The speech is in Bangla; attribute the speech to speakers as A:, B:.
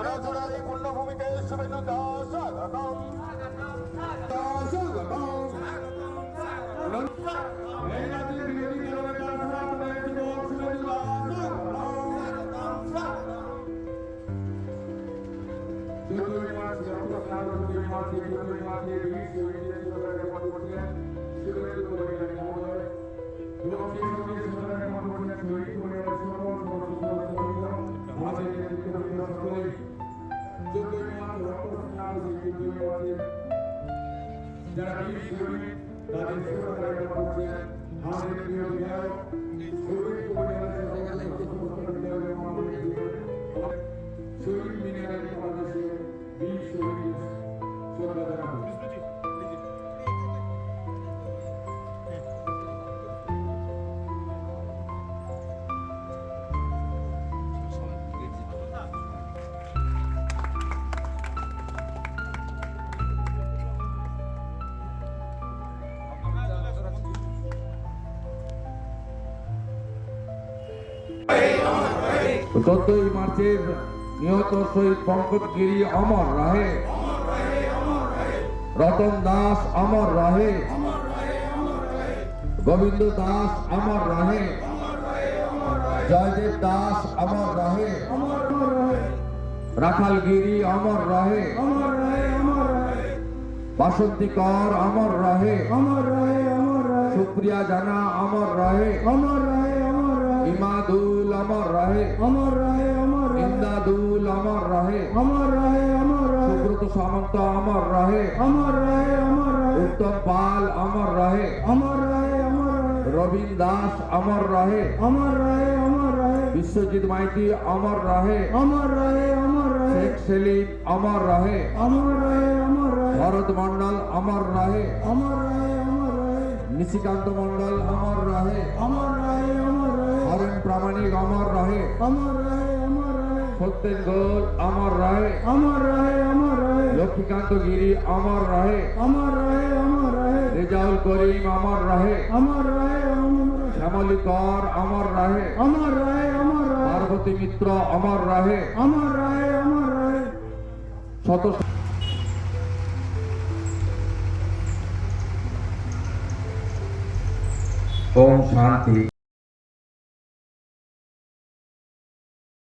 A: সোনাচূড়ার এই পুণ্যভূমিতে শুভেন্দুদা স্বাগতম স্বাগতম। এই রাজ্যের বিরোধী দলনেতা সনাতনের যুবক শুভেন্দুদা যারা তাদের আমাদের প্রিয় বিধায়ক শহীদ মিনারের পাশে বীর শহীদ শ্রদ্ধা জানাবো।
B: চোদ্দই মার্চের নিহত শহীদ পঙ্কজ গিরি অমর রাহে, রতন দাস অমর রাহে, গোবিন্দ দাস অমর রাহে, জয়দেব দাস অমর রাহে, রাখাল গিরি অমর রাহে, বাসন্তী কর অমর রাহে, সুপ্রিয়া জানা অমর রাহে, ইমাদুল অমর রাহে, ইন্দাদুল অমর রাহে, সুব্রত সামন্ত অমর রাহে, উত্তম পাল অমর রাহে, রবীন দাস অমর রাহে, বিশ্বজিৎ মাইতি অমর রাহে, শেখ সেলিম অমর রাহে, ভরত মন্ডল অমর রাহে, নিশিকান্ত মন্ডল অমর রাহে, হরেন প্রামাণিক অমর রাহে, সত্যেন ঘোষ অমর রাহে, লক্ষ্মীকান্ত গিরি অমর রাহে, রেজাউল করিম অমর রাহে, শ্যামলী কর অমর রাহে, পার্বতী মিত্র অমর রাহে, শত ওম শান্তি।